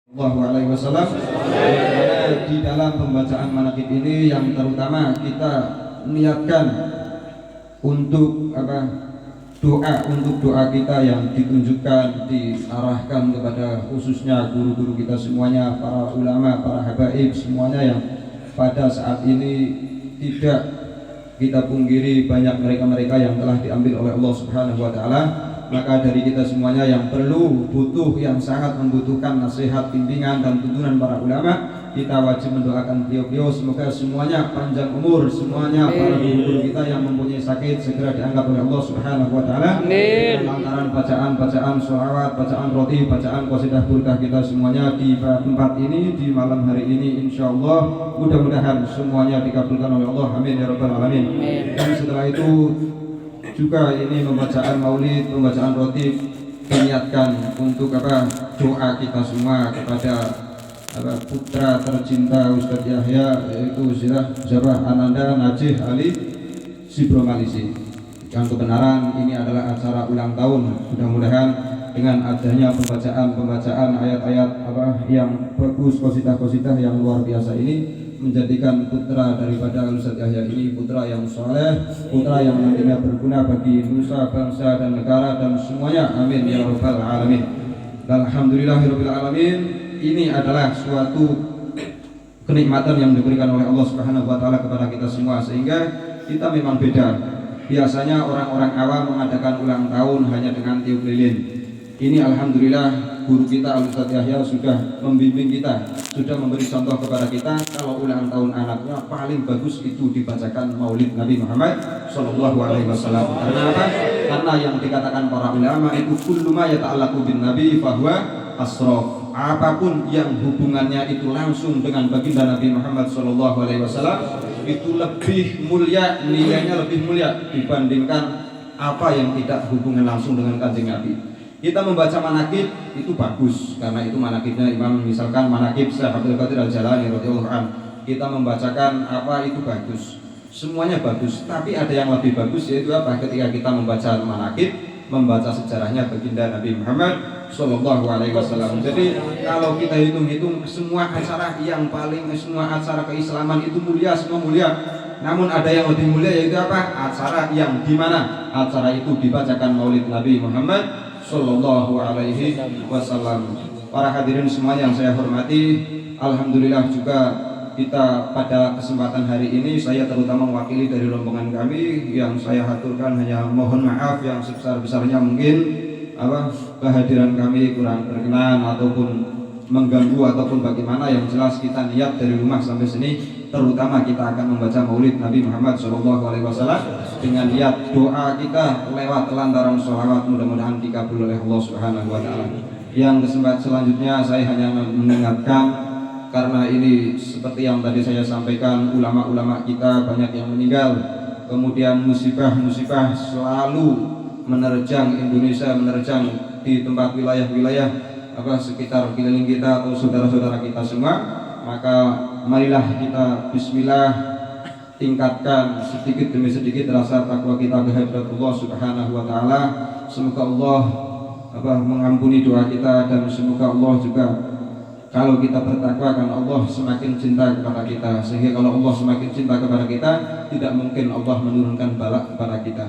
Sallallahu Alaihi Wasallam. Di dalam pembacaan manaqib ini yang terutama kita niatkan untuk doa kita yang ditunjukkan, diarahkan kepada khususnya guru-guru kita semuanya, para ulama, para habaib semuanya yang pada saat ini tidak kita pungkiri banyak mereka-mereka yang telah diambil oleh Allah Subhanahu wa taala. Maka dari kita semuanya yang butuh yang sangat membutuhkan nasihat, bimbingan dan tuntunan para ulama, kita wajib mendoakan beliau-beliau semoga semuanya panjang umur, semuanya para guru-guru kita yang mempunyai sakit segera diangkat oleh Allah Subhanahu wa taala. Lantaran bacaan sholawat, bacaan roti, bacaan qasidah burkah kita semuanya di tempat ini di malam hari ini, insyaallah mudah-mudahan semuanya dikabulkan oleh Allah. Amin ya rabbal alamin. Dan setelah itu juga ini pembacaan maulid, pembacaan roti diniatkan untuk doa kita semua kepada putra tercinta Ustadz Yahya, yaitu Zabah Ananda Najih Ali Sibromalisi. Yang kebenaran ini adalah acara ulang tahun. Mudah-mudahan dengan adanya pembacaan ayat-ayat yang bagus, qasidah yang luar biasa ini menjadikan putra daripada Ustadz Yahya ini putra yang soleh, putra yang nantinya berguna bagi nusa, bangsa dan negara dan semuanya. Amin ya rabbal alamin. Alhamdulillahirabbil alamin. Ini adalah suatu kenikmatan yang diberikan oleh Allah Subhanahu wa taala kepada kita semua, sehingga kita memang beda. Biasanya orang-orang awam mengadakan ulang tahun hanya dengan tiup lilin. Ini alhamdulillah guru kita Ustadz Yahya sudah membimbing kita, sudah memberi contoh kepada kita kalau ulang tahun anaknya paling bagus itu dibacakan maulid Nabi Muhammad Sallallahu Alaihi Wasallam. Karena apa? Karena yang dikatakan para ulama itu kullu ma yata'allaqu bin Nabi fahuwa asraf. Apapun yang hubungannya itu langsung dengan baginda Nabi Muhammad Sallallahu Alaihi Wasallam itu lebih mulia, nilainya lebih mulia dibandingkan apa yang tidak hubungan langsung dengan kanjeng Nabi. Kita membaca manaqib itu bagus karena itu manaqibnya Imam, misalkan manaqib Syekh Abdul Qadir Al-Jalani radhiyallahu anhu. Kita membacakan itu bagus. Semuanya bagus, tapi ada yang lebih bagus, yaitu ketika kita membaca manaqib, membaca sejarahnya baginda Nabi Muhammad sallallahu alaihi wasallam. Jadi kalau kita hitung-hitung semua acara keislaman itu mulia, semua mulia. Namun ada yang lebih mulia, yaitu acara yang dimana acara itu dibacakan maulid Nabi Muhammad Sallallahu Alaihi Wasallam. Para hadirin semua yang saya hormati, alhamdulillah juga kita pada kesempatan hari ini, saya terutama mewakili dari rombongan kami, yang saya haturkan hanya mohon maaf yang sebesar-besarnya mungkin kehadiran kami kurang berkenan ataupun mengganggu ataupun bagaimana. Yang jelas kita niat dari rumah sampai sini, terutama kita akan membaca maulid Nabi Muhammad Sallallahu Alaihi Wasallam dengan niat doa kita lewat lantaran sholawat, mudah-mudahan dikabul oleh Allah Subhanahu wa taala. Yang kesempatan selanjutnya saya hanya mengingatkan, karena ini seperti yang tadi saya sampaikan, ulama-ulama kita banyak yang meninggal, kemudian musibah-musibah selalu menerjang Indonesia, menerjang di tempat wilayah-wilayah sekitar keliling kita atau saudara-saudara kita semua. Maka marilah kita bismillah tingkatkan sedikit demi sedikit rasa takwa kita kehadirat Allah Subhanahu wa taala. Semoga Allah mengampuni doa kita, dan semoga Allah juga kalau kita bertakwa karena Allah semakin cinta kepada kita, sehingga kalau Allah semakin cinta kepada kita, tidak mungkin Allah menurunkan bala kepada kita.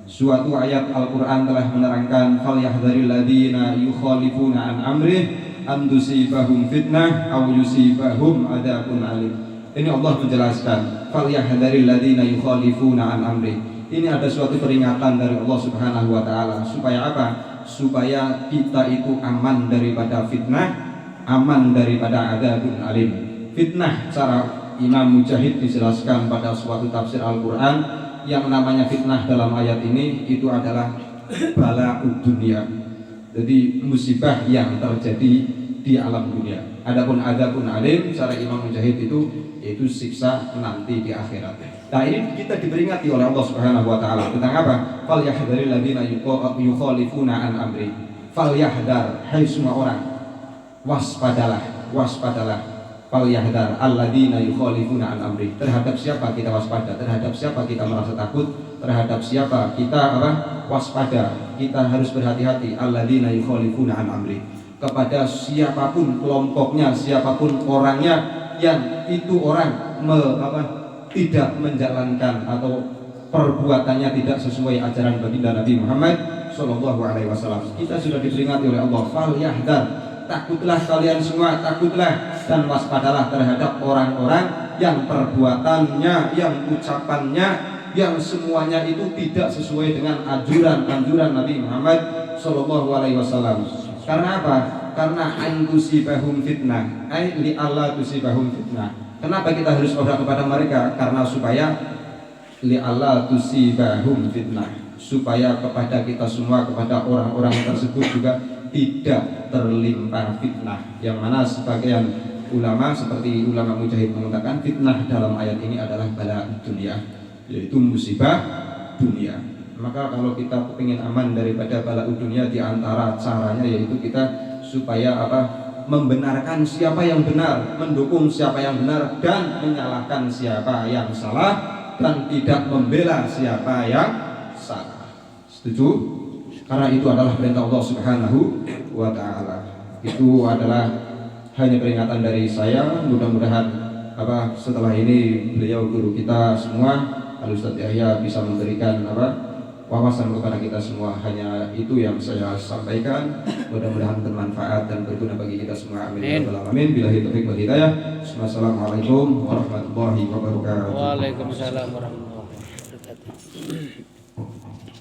Suatu ayat Al-Qur'an telah menerangkan falyahdharil ladzina yukhalifuna an amrih an tusibahum fitnah aw yusibahum adzabun alim. Ini Allah menjelaskan falyahdharil ladzina yukhalifuna an amri. Ini ada suatu peringatan dari Allah Subhanahu wa taala supaya apa? Supaya kita itu aman daripada fitnah, aman daripada adzabun alim. Fitnah secara Imam Mujahid dijelaskan pada suatu tafsir Al-Qur'an, yang namanya fitnah dalam ayat ini itu adalah bala'ud dunia. Jadi musibah yang terjadi di alam dunia. Adapun adzabun alim secara Imam Mujahid itu siksa nanti di akhirat. Nah, ini kita diperingati oleh Allah Subhanahu wa taala tentang apa? Falyahdharil ladzina yukhalifuna an amri. Falyahdar, hai semua orang, waspadalah. Falyahdar alladzina yukhalifuna an amri. Terhadap siapa kita waspada? Terhadap siapa kita merasa takut? Terhadap siapa kita waspada? Kita harus berhati-hati. Alladzina yukhalifuna an amri. kepada siapapun kelompoknya, siapapun orangnya yang itu orang tidak menjalankan atau perbuatannya tidak sesuai ajaran baginda Nabi Muhammad Shallallahu Alaihi Wasallam. Kita sudah diperingati oleh Allah, fal yahdar, takutlah kalian semua, takutlah dan waspadalah terhadap orang-orang yang perbuatannya, yang ucapannya, yang semuanya itu tidak sesuai dengan anjuran Nabi Muhammad Shallallahu Alaihi Wasallam. Karena apa? Karena antusibahum fitnah, li Allah tusibahum fitnah. Kenapa kita harus berdoa kepada mereka? Karena supaya li Allah tusibahum fitnah, supaya kepada kita semua, kepada orang-orang tersebut juga tidak terlimpah fitnah. Yang mana sebagian ulama seperti ulama mujahid mengatakan fitnah dalam ayat ini adalah bala dunia, yaitu musibah dunia. Maka kalau kita ingin aman daripada bala dunia, di antara caranya yaitu kita supaya membenarkan siapa yang benar, mendukung siapa yang benar, dan menyalahkan siapa yang salah, dan tidak membela siapa yang salah. Setuju? Karena itu adalah perintah Allah Subhanahu wa Ta'ala. Itu adalah hanya peringatan dari saya. Mudah-mudahan setelah ini beliau guru kita semua, Al-Ustadz Yahya, bisa memberikan wawasan kepada kita semua. Hanya itu yang saya sampaikan. Mudah-mudahan bermanfaat dan berguna bagi kita semua. Amin ya rabbal alamin. Billahi taufiq wal hidayah. Wassalamualaikum warahmatullahi wabarakatuh. Waalaikumsalam warahmatullahi wabarakatuh.